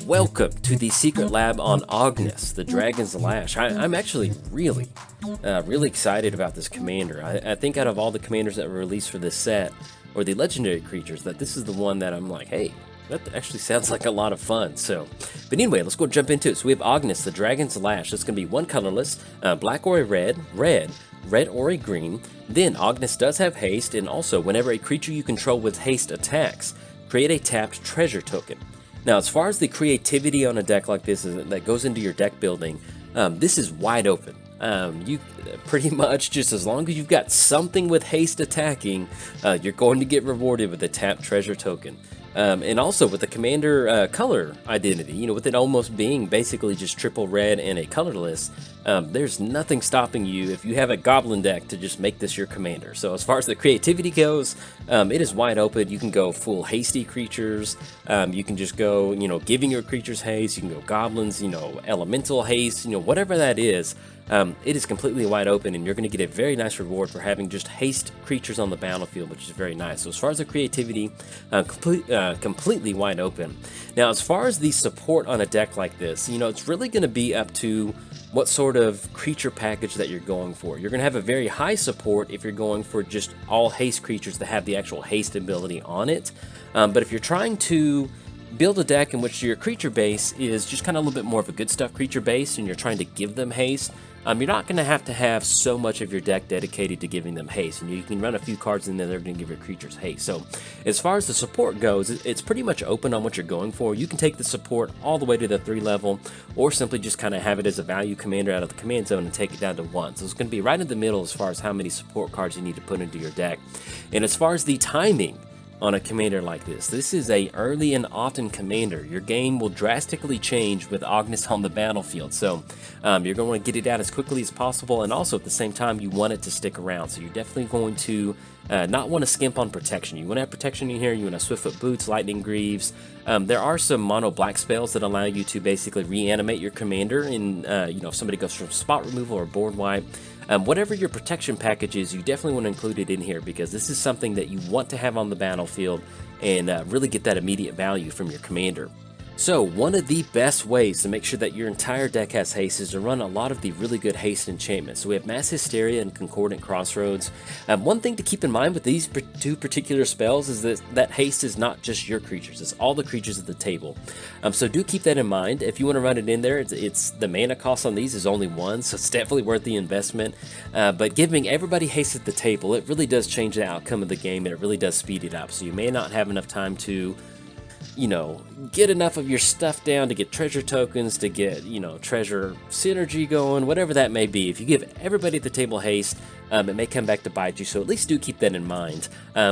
Welcome to the secret lab on Ognis, the Dragon's Lash. I'm actually really excited about this commander. I think out of all the commanders that were released for this set, or the legendary creatures, that this is the one that I'm like, hey, that actually sounds like a lot of fun. But anyway, let's go jump into it. So we have Ognis, the Dragon's Lash. It's going to be one colorless, black or a red or a green. Then Ognis does have haste, and also whenever a creature you control with haste attacks, create a tapped treasure token. Now, as far as the creativity on a deck like this that goes into your deck building, this is wide open. You pretty much, just as long as you've got something with haste attacking, you're going to get rewarded with a tapped treasure token. And also with the commander color identity, with it almost being basically just triple red and a colorless, there's nothing stopping you if you have a Goblin deck to just make this your commander. So as far as the creativity goes, it is wide open. You can go full hasty creatures, you can just go, giving your creatures haste, you can go goblins, elemental haste, whatever that is. It is completely wide open, and you're going to get a very nice reward for having just haste creatures on the battlefield, which is very nice. So as far as the creativity, completely wide open. Now, as far as the support on a deck like this, it's really going to be up to what sort of creature package that you're going for. You're going to have a very high support if you're going for just all haste creatures that have the actual haste ability on it. But if you're trying to build a deck in which your creature base is just kind of a little bit more of a good stuff creature base, and you're trying to give them haste, you're not going to have so much of your deck dedicated to giving them haste, and you can run a few cards in there that are going to give your creatures haste. So as far as the support goes, it's pretty much open on what you're going for. You can take the support all the way to the 3 level, or simply just kind of have it as a value commander out of the command zone and take it down to 1. So it's going to be right in the middle as far as how many support cards you need to put into your deck. And as far as the timing on a commander like this is a early and often commander. Your game will drastically change with Ognis on the battlefield, so you're going to want to get it out as quickly as possible, and also at the same time you want it to stick around. So you're definitely going to not want to skimp on protection. You want to have protection in here. You want to Swiftfoot Boots, Lightning Greaves. There are some mono black spells that allow you to basically reanimate your commander, and if somebody goes from spot removal or board wipe. Whatever your protection package is, you definitely want to include it in here, because this is something that you want to have on the battlefield and really get that immediate value from your commander. So one of the best ways to make sure that your entire deck has haste is to run a lot of the really good haste enchantments. So we have Mass Hysteria and Concordant Crossroads. One thing to keep in mind with these two particular spells is that haste is not just your creatures, it's all the creatures at the table. So do keep that in mind. If you want to run it in there, it's the mana cost on these is only 1, so it's definitely worth the investment. But giving everybody haste at the table, it really does change the outcome of the game, and it really does speed it up. So you may not have enough time to get enough of your stuff down to get treasure tokens, to get, treasure synergy going, whatever that may be. If you give everybody at the table haste, it may come back to bite you, so at least do keep that in mind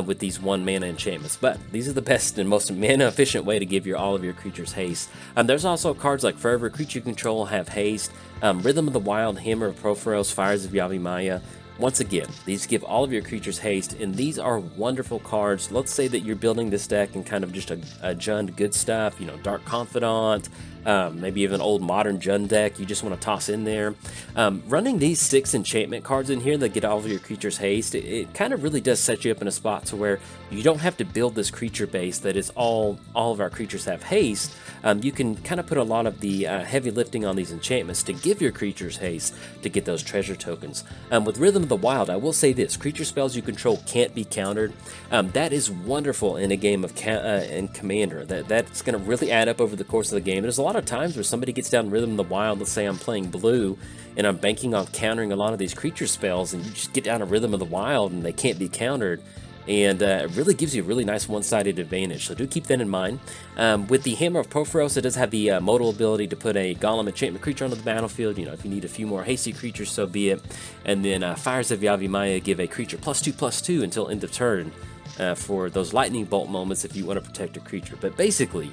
with these 1 mana enchantments. But these are the best and most mana efficient way to give all of your creatures haste. There's also cards like Forever Creature Control have haste, Rhythm of the Wild, Hammer of Proforos, Fires of Yavimaya. Once again, these give all of your creatures haste, and these are wonderful cards. Let's say that you're building this deck in kind of just a Jund good stuff, Dark Confidant, maybe even old modern Jund deck you just want to toss in there. Running these 6 enchantment cards in here that get all of your creatures haste, it kind of really does set you up in a spot to where you don't have to build this creature base that is all of our creatures have haste. You can kind of put a lot of the heavy lifting on these enchantments to give your creatures haste to get those treasure tokens. With Rhythm of the Wild, I will say this: creature spells you control can't be countered. That is wonderful in a game of in Commander. That's going to really add up over the course of the game. There's a lot of times where somebody gets down Rhythm of the Wild. Let's say I'm playing blue and I'm banking on countering a lot of these creature spells, and you just get down a Rhythm of the Wild and they can't be countered. And it really gives you a really nice one-sided advantage, so do keep that in mind. With the Hammer of Proforos, it does have the modal ability to put a Golem enchantment creature onto the battlefield. If you need a few more hasty creatures, so be it. And then Fires of Yavimaya give a creature +2/+2 until end of turn for those lightning bolt moments if you want to protect a creature. But basically,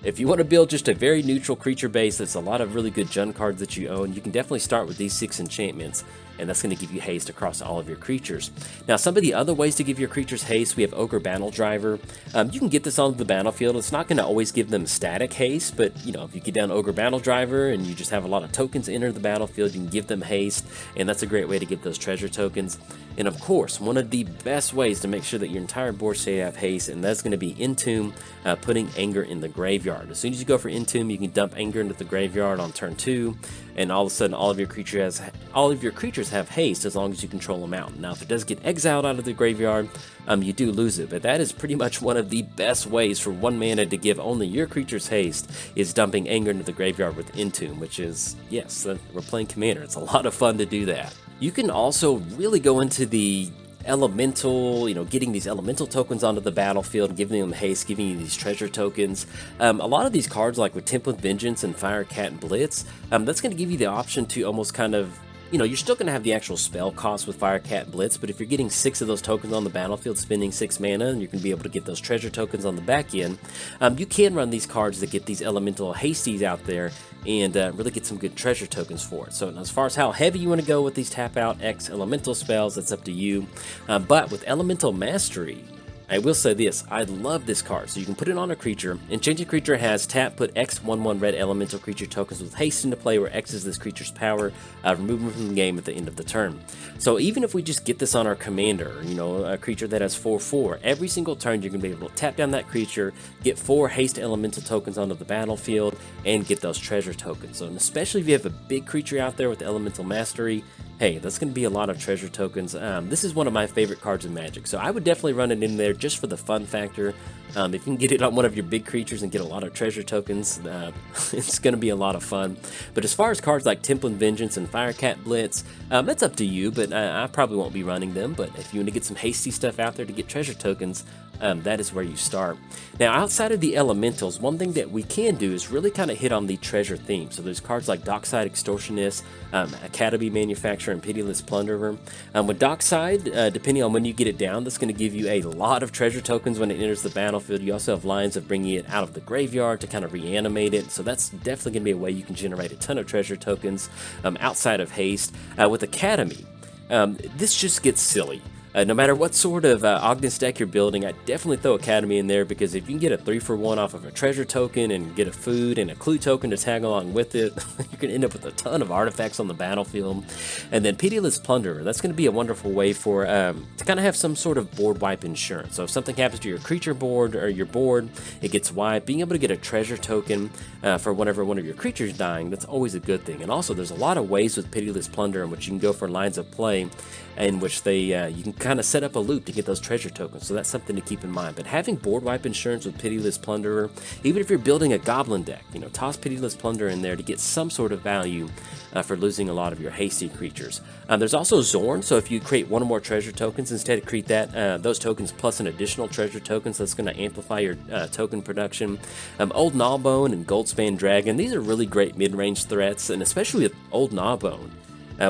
if you want to build just a very neutral creature base that's a lot of really good Jund cards that you own, you can definitely start with these 6 enchantments and that's going to give you haste across all of your creatures. Now, some of the other ways to give your creatures haste, we have Ogre Battle Driver. You can get this onto the battlefield. It's not going to always give them static haste, but you know, if you get down Ogre Battle Driver and you just have a lot of tokens enter the battlefield, you can give them haste, and that's a great way to get those treasure tokens. And of course, one of the best ways to make sure that your entire board state have haste, and that's going to be Entomb, putting Anger in the graveyard. As soon as you go for Entomb, you can dump Anger into the graveyard on turn 2, and all of a sudden all of your creatures have haste as long as you control them out. Now if it does get exiled out of the graveyard, you do lose it, but that is pretty much one of the best ways for 1 mana to give only your creatures haste, is dumping Anger into the graveyard with Entomb, which is, yes, we're playing Commander. It's a lot of fun to do that. You can also really go into the elemental, getting these elemental tokens onto the battlefield, giving them haste, giving you these treasure tokens. A lot of these cards, like with Temple Vengeance and Firecat and Blitz, that's going to give you the option to almost kind of, you're still going to have the actual spell cost with Firecat Blitz, but if you're getting 6 of those tokens on the battlefield, spending 6 mana, and you're going to be able to get those treasure tokens on the back end, you can run these cards that get these elemental hasties out there and really get some good treasure tokens for it. So as far as how heavy you want to go with these tap out X elemental spells, that's up to you. But with Elemental Mastery, I will say this, I love this card. So you can put it on a creature. Enchanted creature has tap, put X 1/1 red elemental creature tokens with haste into play, where X is this creature's power, remove them from the game at the end of the turn. So even if we just get this on our commander, a creature that has 4/4, every single turn you're going to be able to tap down that creature, get 4 haste elemental tokens onto the battlefield, and get those treasure tokens. So especially if you have a big creature out there with Elemental Mastery, hey, that's going to be a lot of treasure tokens. This is one of my favorite cards in Magic, so I would definitely run it in there just for the fun factor. If you can get it on one of your big creatures and get a lot of treasure tokens, it's going to be a lot of fun. But as far as cards like Temple Vengeance and Firecat Blitz, that's up to you, but I probably won't be running them. But if you want to get some hasty stuff out there to get treasure tokens, that is where you start. Now, outside of the elementals, one thing that we can do is really kind of hit on the treasure theme. So there's cards like Dockside Extortionist, Academy Manufacturer, and Pitiless Plunderer. With Dockside, depending on when you get it down, that's going to give you a lot of treasure tokens when it enters the battlefield. You also have lines of bringing it out of the graveyard to kind of reanimate it. So that's definitely going to be a way you can generate a ton of treasure tokens outside of haste. With Academy, this just gets silly. No matter what sort of Ognis deck you're building, I definitely throw Academy in there, because if you can get a 3-for-1 off of a treasure token and get a food and a clue token to tag along with it, you're going to end up with a ton of artifacts on the battlefield. And then Pitiless Plunderer, that's going to be a wonderful way for to kind of have some sort of board wipe insurance. So if something happens to your creature board or your board, it gets wiped, being able to get a treasure token for whenever one of your creatures dying, that's always a good thing. And also there's a lot of ways with Pitiless Plunderer in which you can go for lines of play in which you can kind of set up a loop to get those treasure tokens, so that's something to keep in mind. But having board wipe insurance with Pitiless Plunderer, even if you're building a Goblin deck, toss Pitiless Plunderer in there to get some sort of value for losing a lot of your hasty creatures. There's also Zorn, so if you create 1 or more treasure tokens, instead of create those tokens plus an additional treasure token, so that's going to amplify your token production. Old Gnawbone and Goldspan Dragon, these are really great mid-range threats, and especially with Old Gnawbone.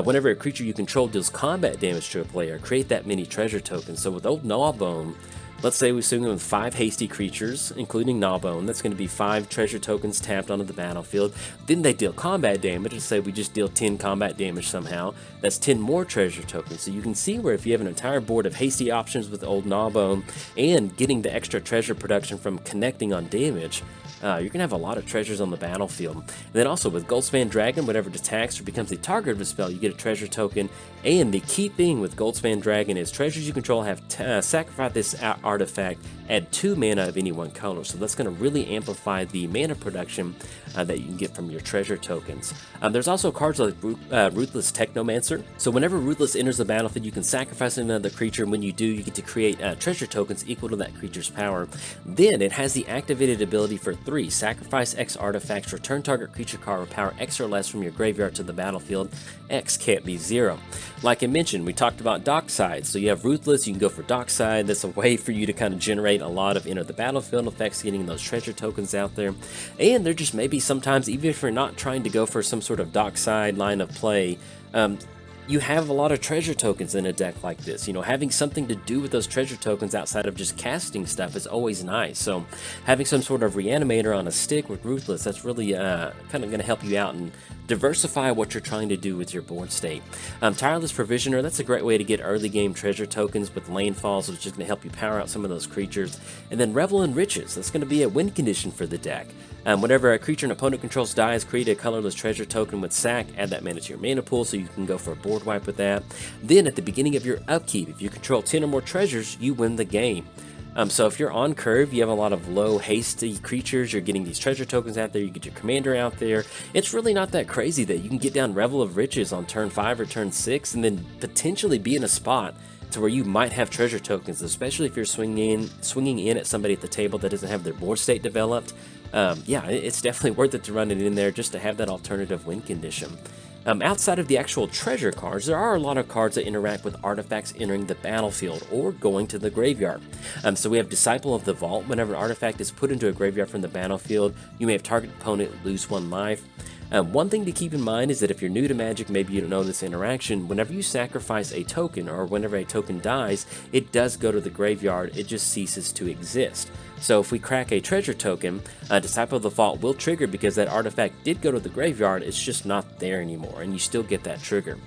Whenever a creature you control deals combat damage to a player, create that many treasure tokens. So with Old Gnawbone, let's say we swing with 5 hasty creatures, including Gnawbone. That's going to be 5 treasure tokens tapped onto the battlefield. Then they deal combat damage. Let's say we just deal 10 combat damage somehow. That's 10 more treasure tokens. So you can see where if you have an entire board of hasty options with Old Gnawbone and getting the extra treasure production from connecting on damage, you're going to have a lot of treasures on the battlefield. And then also with Goldspan Dragon, whenever it attacks or becomes the target of a spell, you get a treasure token. And the key thing with Goldspan Dragon is treasures you control have sacrificed this artifact, add 2 mana of any one color. So that's going to really amplify the mana production that you can get from your treasure tokens. There's also cards like Ruthless Technomancer. So whenever Ruthless enters the battlefield, you can sacrifice another creature, and when you do, you get to create treasure tokens equal to that creature's power. Then it has the activated ability for 3, sacrifice X artifacts, return target creature card with power X or less from your graveyard to the battlefield. X can't be 0. Like I mentioned, we talked about Dockside. So you have Ruthless, you can go for Dockside. That's a way for you to kind of generate a lot of enter the battlefield effects, getting those treasure tokens out there. And there just maybe sometimes, even if you're not trying to go for some sort of Dockside line of play, you have a lot of treasure tokens in a deck like this. You know, having something to do with those treasure tokens outside of just casting stuff is always nice. So having some sort of reanimator on a stick with Ruthless, that's really kind of going to help you out and diversify what you're trying to do with your board state. Tireless Provisioner, that's a great way to get early game treasure tokens with landfalls, which is going to help you power out some of those creatures. And then Revel in Riches, that's going to be a win condition for the deck. Whenever a creature an opponent controls dies, create a colorless treasure token with sack, add that mana to your mana pool so you can go for a board wipe with that. Then at the beginning of your upkeep, if you control 10 or more treasures, you win the game. So if you're on curve, you have a lot of low hasty creatures, you're getting these treasure tokens out there, you get your commander out there, it's really not that crazy that you can get down Revel of Riches on turn 5 or turn 6 and then potentially be in a spot to where you might have treasure tokens, especially if you're swinging in at somebody at the table that doesn't have their board state developed. Yeah, it's definitely worth it to run it in there just to have that alternative win condition. Outside of the actual treasure cards, there are a lot of cards that interact with artifacts entering the battlefield or going to the graveyard. So we have Disciple of the Vault. Whenever an artifact is put into a graveyard from the battlefield, you may have target opponent lose 1 life. One thing to keep in mind is that if you're new to Magic, maybe you don't know this interaction, whenever you sacrifice a token or whenever a token dies, it does go to the graveyard, it just ceases to exist. So if we crack a treasure token, Disciple of the Vault will trigger because that artifact did go to the graveyard, it's just not there anymore, and you still get that trigger.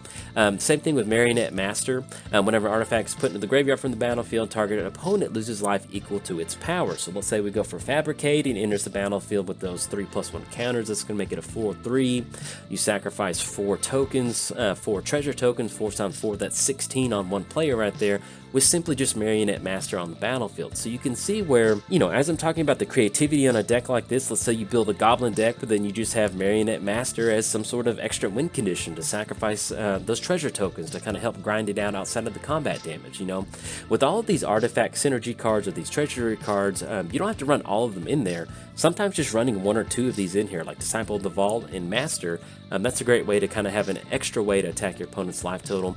Same thing with Marionette Master. Whenever an artifact is put into the graveyard from the battlefield, targeted opponent loses life equal to its power. So let's say we go for Fabricate and enters the battlefield with those 3+1 counters, that's going to make it a 4/3. You sacrifice 4 tokens, 4 treasure tokens, 4 times 4, that's 16 on one player right there, with simply just Marionette Master on the battlefield. So you can see where, you know, as I'm talking about the creativity on a deck like this, let's say you build a Goblin deck, but then you just have Marionette Master as some sort of extra win condition to sacrifice those treasure tokens to kind of help grind it out outside of the combat damage, you know. With all of these artifact synergy cards or these treasury cards, you don't have to run all of them in there. Sometimes just running 1 or 2 of these in here, like Disciple of the Vault and Master, that's a great way to kind of have an extra way to attack your opponent's life total.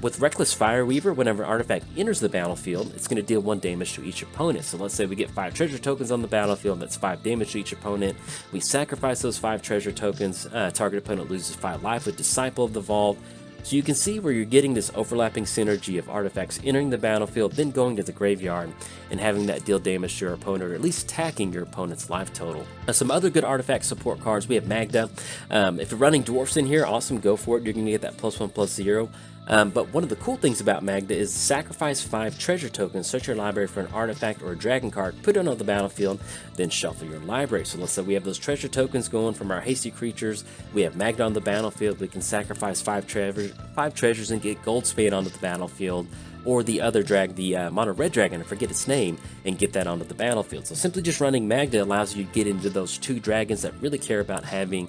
With Reckless Fireweaver, whenever an artifact enters the battlefield, it's going to deal 1 damage to each opponent. So let's say we get 5 treasure tokens on the battlefield, that's 5 damage to each opponent. We sacrifice those 5 treasure tokens, target opponent loses 5 life with Disciple of the Vault. So you can see where you're getting this overlapping synergy of artifacts entering the battlefield, then going to the graveyard, and having that deal damage to your opponent, or at least attacking your opponent's life total. Some other good artifact support cards, we have Magda. If you're running Dwarfs in here, awesome, go for it. You're going to get that +1/+0. But one of the cool things about Magda is sacrifice 5 treasure tokens, search your library for an artifact or a dragon card, put it on the battlefield, then shuffle your library. So let's say we have those treasure tokens going from our hasty creatures, we have Magda on the battlefield, we can sacrifice 5 treasures and get Goldspan onto the battlefield, or the other the mono red dragon, I forget its name, and get that onto the battlefield. So simply just running Magda allows you to get into those 2 dragons that really care about having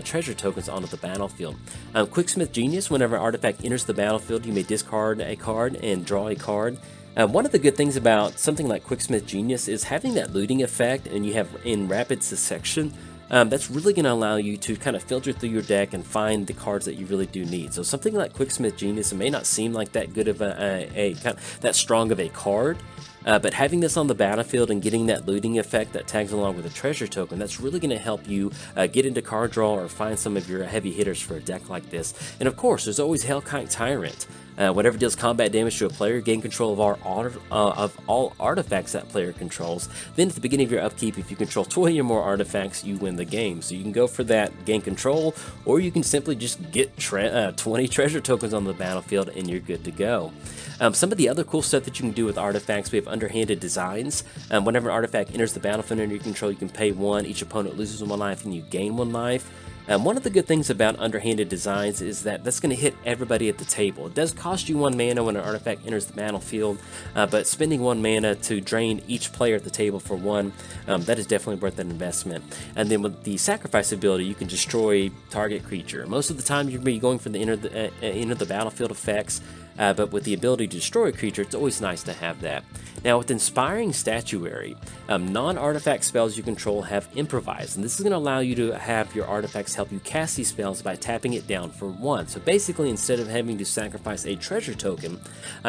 treasure tokens onto the battlefield. Quicksmith Genius, whenever an artifact enters the battlefield, you may discard a card and draw a card. One of the good things about something like Quicksmith Genius is having that looting effect, and you have in rapid succession. That's really going to allow you to kind of filter through your deck and find the cards that you really do need. So something like Quicksmith Genius, it may not seem like that good of that strong of a card, but having this on the battlefield and getting that looting effect that tags along with a treasure token, that's really going to help you get into card draw or find some of your heavy hitters for a deck like this. And of course, there's always Hellkite Tyrant. Whatever deals combat damage to a player, gain control of all artifacts that player controls. Then at the beginning of your upkeep, if you control 20 or more artifacts, you win the game. So you can go for that gain control, or you can simply just get 20 treasure tokens on the battlefield and you're good to go. Some of the other cool stuff that you can do with artifacts, we have Underhanded Designs. Whenever an artifact enters the battlefield under your control, you can pay 1, each opponent loses 1 life, and you gain 1 life. One of the good things about Underhanded Designs is that that's going to hit everybody at the table. It does cost you 1 mana when an artifact enters the battlefield, but spending 1 mana to drain each player at the table for 1, that is definitely worth an investment. And then with the sacrifice ability, you can destroy target creature. Most of the time, you're going to be going for the enter the battlefield effects, but with the ability to destroy a creature, it's always nice to have that. Now with Inspiring Statuary, non-artifact spells you control have Improvise, and this is going to allow you to have your artifacts help you cast these spells by tapping it down for 1. So basically, instead of having to sacrifice a treasure token,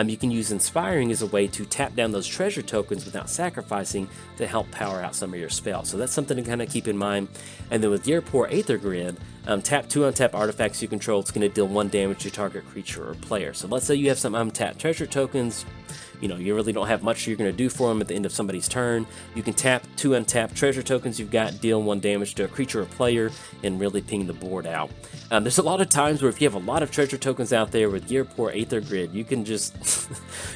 you can use Inspiring as a way to tap down those treasure tokens without sacrificing to help power out some of your spells. So that's something to kind of keep in mind. And then with Yearpore Aether Grid, tap 2 untap artifacts you control. It's going to deal 1 damage to target creature or player. So let's say you have some untapped treasure tokens. You know, you really don't have much you're going to do for them at the end of somebody's turn. You can tap 2 untapped treasure tokens you've got, deal 1 damage to a creature or player, and really ping the board out. There's a lot of times where if you have a lot of treasure tokens out there with Yearpore Aether Grid, you can just,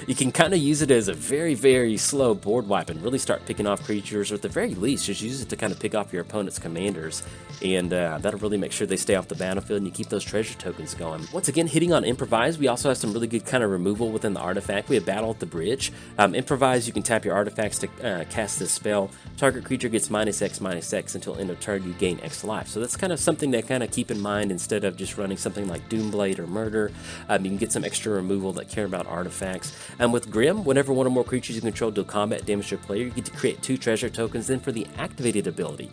you can kind of use it as a very, very slow board wipe and really start picking off creatures, or at the very least, just use it to kind of pick off your opponent's commanders. And that'll really make sure they stay off the battlefield and you keep those treasure tokens going. Once again, hitting on Improvise, we also have some really good kind of removal within the artifact. We have Battle at the Bridge. Improvise, you can tap your artifacts to cast this spell. Target creature gets -X/-X until end of turn, you gain X life. So that's kind of something to kind of keep in mind instead of just running something like Doomblade or Murder. You can get some extra removal that care about artifacts. With Grim, whenever 1 or more creatures you control deal combat damage to a player, you get to create 2 treasure tokens. Then for the activated ability,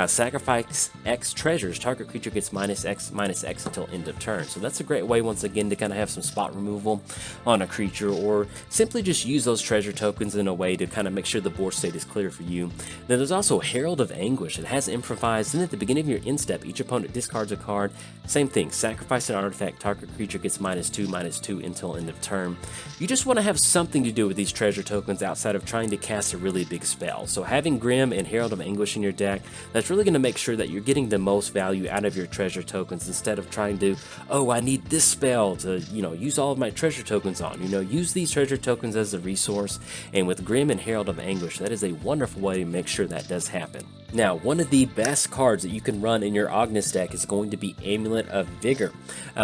sacrifice X treasures, target creature gets -X/-X until end of turn. So that's a great way, once again, to kind of have some spot removal on a creature, or simply just use those treasure tokens in a way to kind of make sure the board state is clear for you. Then there's also Herald of Anguish. It has Improvise, and at the beginning of your end step, each opponent discards a card. Same thing, sacrifice an artifact, target creature gets -2/-2 until end of turn. You just want to have something to do with these treasure tokens outside of trying to cast a really big spell. So having Grim and Herald of Anguish in your deck, that's really going to make sure that you're getting the most value out of your treasure tokens, instead of trying to, oh, I need this spell to, you know, use all of my treasure tokens on. You know, use these treasure tokens as a resource, and with Grim and Herald of Anguish, that is a wonderful way to make sure that does happen. Now, one of the best cards that you can run in your Ognis deck is going to be Amulet of Vigor.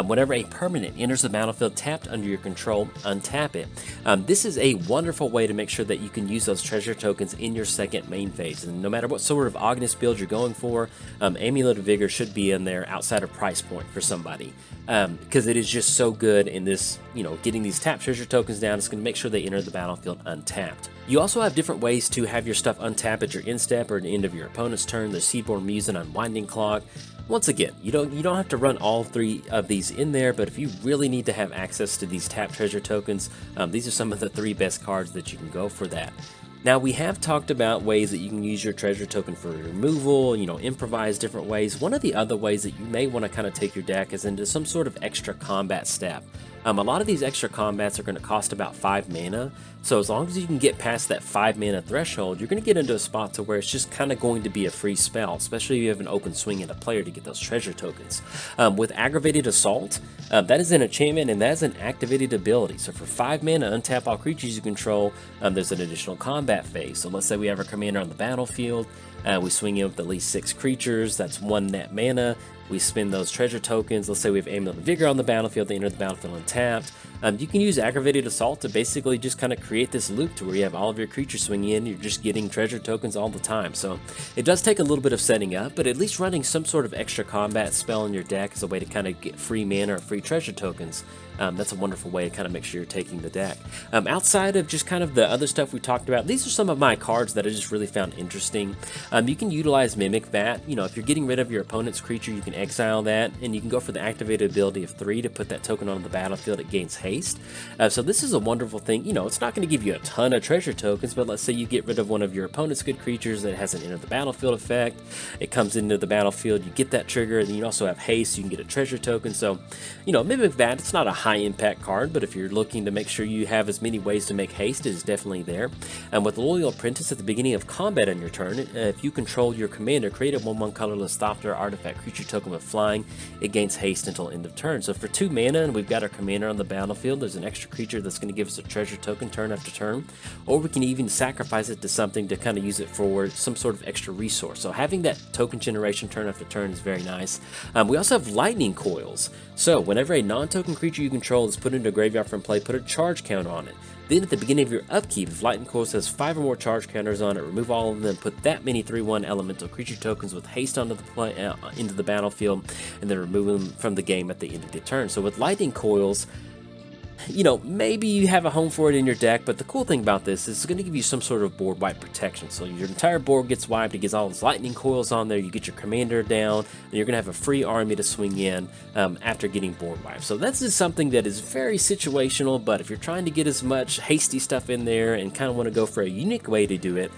Whenever a permanent enters the battlefield tapped under your control, untap it. This is a wonderful way to make sure that you can use those treasure tokens in your second main phase. And no matter what sort of Ognis build you're going for, Amulet of Vigor should be in there outside of price point for somebody. Because it is just so good in this, you know, getting these tapped treasure tokens down. It's going to make sure they enter the battlefield untapped. You also have different ways to have your stuff untap at your end step or at the end of your opponent's turn. There's Seedborn Muse and Unwinding Clock. Once again, you don't have to run all 3 of these in there, but if you really need to have access to these tapped treasure tokens, these are some of the 3 best cards that you can go for that. Now, we have talked about ways that you can use your treasure token for removal, you know, improvise different ways. One of the other ways that you may want to kind of take your deck is into some sort of extra combat step. A lot of these extra combats are going to cost about 5 mana, so as long as you can get past that 5 mana threshold, you're going to get into a spot to where it's just kind of going to be a free spell, especially if you have an open swing at a player to get those treasure tokens. With Aggravated Assault, that is an enchantment and that is an activated ability. So for 5 mana, untap all creatures you control. There's an additional combat phase. So let's say we have our commander on the battlefield. We swing in with at least 6 creatures. That's 1 net mana. We spend those treasure tokens. Let's say we have Amulet of Vigor on the battlefield. They enter the battlefield untapped. You can use Aggravated Assault to basically just kind of create this loop to where you have all of your creatures swinging in. You're just getting treasure tokens all the time. So it does take a little bit of setting up, but at least running some sort of extra combat spell in your deck is a way to kind of get free mana or free treasure tokens. That's a wonderful way to kind of make sure you're taking the deck. Outside of just kind of the other stuff we talked about, these are some of my cards that I just really found interesting. You can utilize Mimic Vat. You know, if you're getting rid of your opponent's creature, you can exile that, and you can go for the activated ability of 3 to put that token on the battlefield. It gains Haste. So this is a wonderful thing. You know, it's not going to give you a ton of treasure tokens, but let's say you get rid of one of your opponent's good creatures that has an enter the battlefield effect. It comes into the battlefield, you get that trigger, and then you also have Haste, so you can get a treasure token. So, you know, Mimic Vat, it's not a high impact card, but if you're looking to make sure you have as many ways to make Haste, it is definitely there. And with Loyal Apprentice, at the beginning of combat on your turn, if you control your commander, create a 1/1 colorless Thopter artifact creature token with flying. It gains Haste until end of turn. So for 2 mana, and we've got our commander on the battlefield, there's an extra creature that's going to give us a treasure token turn after turn, or we can even sacrifice it to something to kind of use it for some sort of extra resource. So having that token generation turn after turn is very nice. We also have Lightning Coils. So whenever a non-token creature you control is put into a graveyard from play, put a charge count on it. Then at the beginning of your upkeep, if Lightning Coils has 5 or more charge counters on it, remove all of them, put that many 3/1 elemental creature tokens with Haste onto the into the battlefield, and then remove them from the game at the end of the turn. So with Lightning Coils, you know, maybe you have a home for it in your deck, but the cool thing about this is it's going to give you some sort of board wipe protection. So your entire board gets wiped, it gets all those lightning coils on there, you get your commander down, and you're going to have a free army to swing in after getting board wiped. So that's just something that is very situational, but if you're trying to get as much hasty stuff in there and kind of want to go for a unique way to do it,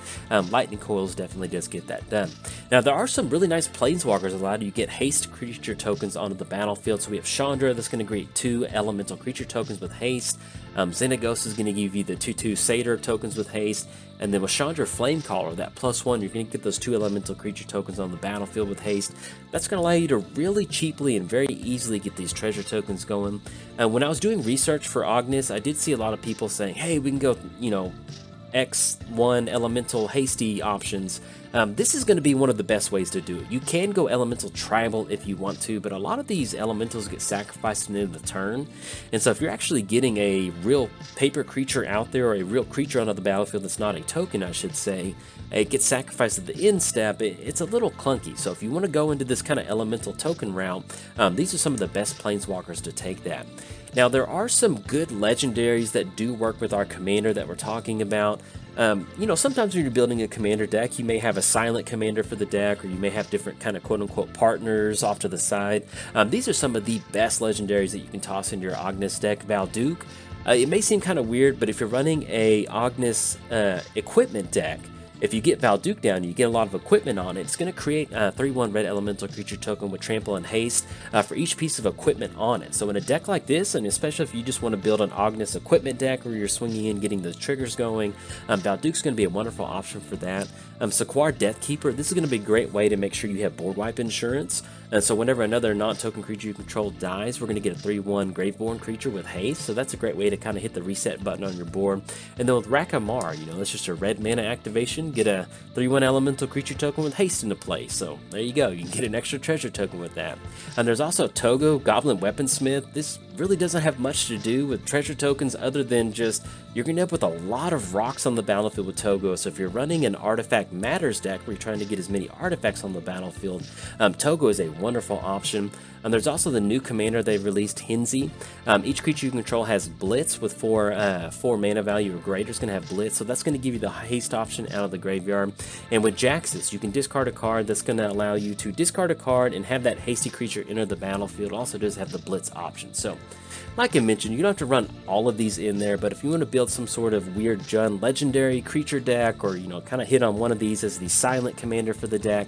lightning coils definitely does get that done. Now there are some really nice planeswalkers allowed you get haste creature tokens onto the battlefield. So we have Chandra that's going to create 2 elemental creature tokens with haste. Xenagos is going to give you the 2/2 Satyr tokens with haste, and then with Chandra Flamecaller, that +1, you're going to get those 2 elemental creature tokens on the battlefield with haste. That's going to allow you to really cheaply and very easily get these treasure tokens going. When I was doing research for Ognis, I did see a lot of people saying, hey, we can go, you know, X1 elemental hasty options. This is going to be one of the best ways to do it. You can go elemental tribal if you want to, but a lot of these elementals get sacrificed at the end of the turn, and so if you're actually getting a real paper creature out there, or a real creature onto the battlefield that's not a token, I should say, it gets sacrificed at the end step, it's a little clunky. So if you want to go into this kind of elemental token route, these are some of the best planeswalkers to take that. Now there are some good legendaries that do work with our commander that we're talking about. You know, sometimes when you're building a commander deck, you may have a silent commander for the deck, or you may have different kind of quote-unquote partners off to the side. These are some of the best legendaries that you can toss into your Ognis deck. Valduke, it may seem kind of weird, but if you're running a Ognis equipment deck, if you get Valduke down, you get a lot of equipment on it, it's going to create a 3/1 red elemental creature token with trample and haste for each piece of equipment on it. So in a deck like this, and especially if you just want to build an Ognis equipment deck where you're swinging in, getting those triggers going, Valduke's going to be a wonderful option for that. Sequoia Deathkeeper, this is going to be a great way to make sure you have board wipe insurance. And so whenever another non-token creature you control dies, we're going to get a 3/1 Graveborn creature with haste. So that's a great way to kind of hit the reset button on your board. And then with Rakamar, you know, that's just a red mana activation. Get a 3/1 elemental creature token with haste into play. So there you go. You can get an extra treasure token with that. And there's also Togo, Goblin Weaponsmith. This really doesn't have much to do with treasure tokens other than just you're going to end up with a lot of rocks on the battlefield with Togo. So if you're running an Artifact Matters deck where you're trying to get as many artifacts on the battlefield, Togo is a wonderful option. And there's also the new commander they've released, Hinzi. Each creature you control has Blitz with 4 mana value or greater. It's going to have Blitz, so that's going to give you the haste option out of the graveyard. And with Jaxus, you can discard a card that's going to allow you to discard a card and have that hasty creature enter the battlefield. It also does have the Blitz option. So, like I mentioned, you don't have to run all of these in there, but if you want to build some sort of weird Jund legendary creature deck, or, you know, kind of hit on one of these as the silent commander for the deck,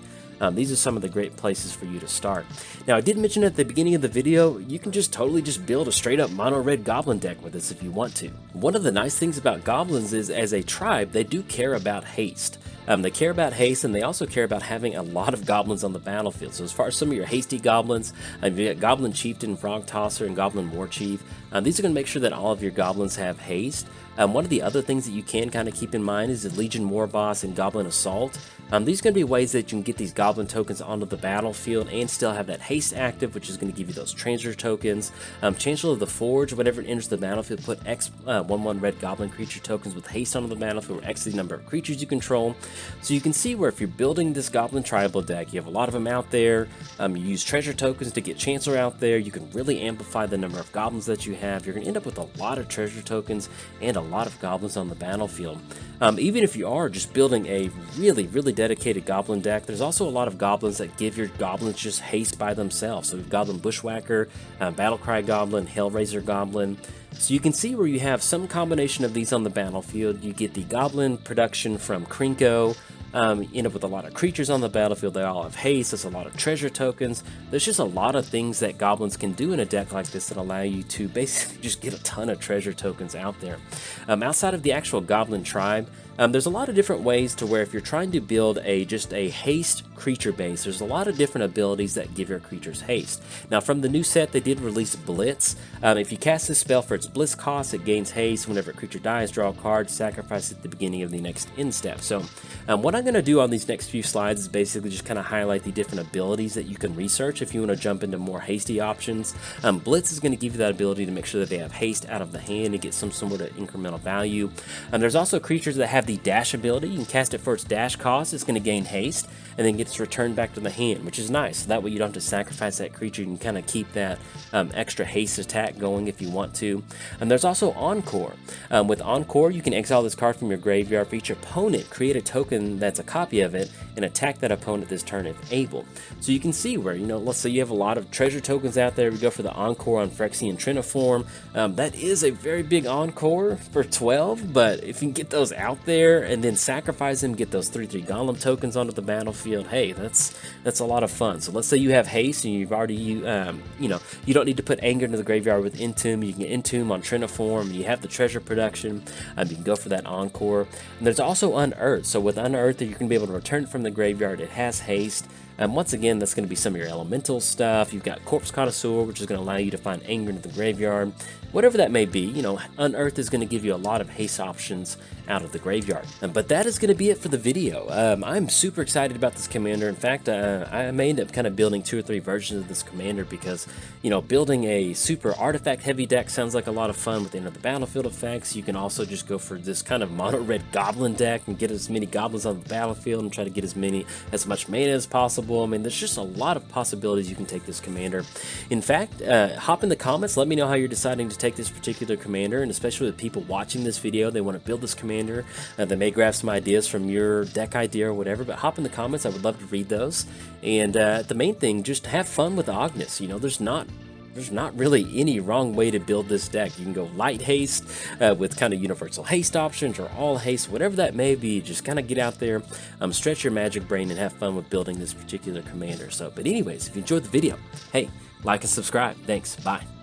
these are some of the great places for you to start. Now, I did mention at the beginning of the video, you can just totally just build a straight up mono red goblin deck with this if you want to. One of the nice things about goblins is, as a tribe, they do care about haste. They care about haste, and they also care about having a lot of goblins on the battlefield. So as far as some of your hasty goblins, you got Goblin Chieftain, Frog Tosser, and Goblin War Chief. These are going to make sure that all of your goblins have haste. One of the other things that you can kind of keep in mind is the Legion War Boss and Goblin Assault. These are going to be ways that you can get these goblin tokens onto the battlefield and still have that haste active, which is going to give you those transfer tokens. Chancellor of the Forge, whenever it enters the battlefield, put X 1/1 red goblin creature tokens with haste onto the battlefield, or X the number of creatures you control. So you can see where if you're building this goblin tribal deck, you have a lot of them out there. You use treasure tokens to get Chancellor out there. You can really amplify the number of goblins that you have. You're going to end up with a lot of treasure tokens and a lot of goblins on the battlefield. Even if you are just building a really dedicated goblin deck, there's also a lot of goblins that give your goblins just haste by themselves. So we've Goblin Bushwhacker, Battlecry Goblin, Hellraiser Goblin. So you can see where you have some combination of these on the battlefield. You get the goblin production from Krinko. You end up with a lot of creatures on the battlefield. They all have haste. There's a lot of treasure tokens. There's just a lot of things that goblins can do in a deck like this that allow you to basically just get a ton of treasure tokens out there. Outside of the actual goblin tribe, there's a lot of different ways to where if you're trying to build just a haste creature base, there's a lot of different abilities that give your creatures haste. Now, from the new set, they did release Blitz. If you cast this spell for its Blitz cost, it gains haste. Whenever a creature dies, draw a card, sacrifice it at the beginning of the next end step. So what I'm going to do on these next few slides is basically just kind of highlight the different abilities that you can research if you want to jump into more hasty options. Blitz is going to give you that ability to make sure that they have haste out of the hand and get some sort of incremental value. There's also creatures that have have the dash ability. You can cast it for its dash cost. It's going to gain haste, and then gets returned back to the hand, which is nice. So that way you don't have to sacrifice that creature. You can kind of keep that extra haste attack going if you want to. And there's also Encore. With Encore, you can exile this card from your graveyard. For each opponent, create a token that's a copy of it and attack that opponent this turn if able. So you can see where, let's say you have a lot of treasure tokens out there. We go for the Encore on Phyrexian Triniform. That is a very big Encore for 12, but if you can get those out there and then sacrifice them, get those 3/3 Golem tokens onto the battlefield, hey, that's a lot of fun. So let's say you have haste and you've already, you don't need to put anger into the graveyard with Entomb. You can get Entomb on Triniform. You have the treasure production. You can go for that Encore. And there's also Unearth. So with Unearth, you're going to be able to return it from the graveyard. It has haste. Once again, that's going to be some of your elemental stuff. You've got Corpse Connoisseur, which is going to allow you to find anger into the graveyard. Whatever that may be, Unearth is going to give you a lot of haste options out of the graveyard. But that is going to be it for the video. I'm super excited about this commander. In fact, I may end up kind of building 2 or 3 versions of this commander because, building a super artifact heavy deck sounds like a lot of fun with the end of the battlefield effects. You can also just go for this kind of mono red goblin deck and get as many goblins on the battlefield and try to get as much mana as possible. I mean, there's just a lot of possibilities you can take this commander. In fact, hop in the comments, let me know how you're deciding to take this particular commander, and especially with people watching this video, they want to build this commander. They may grab some ideas from your deck idea or whatever, but hop in the comments. I would love to read those. And the main thing, just have fun with Ognis. There's not really any wrong way to build this deck. You can go light haste with kind of universal haste options or all haste, whatever that may be. Just kind of get out there, stretch your magic brain, and have fun with building this particular commander. But anyways, if you enjoyed the video, hey, like and subscribe. Thanks. Bye.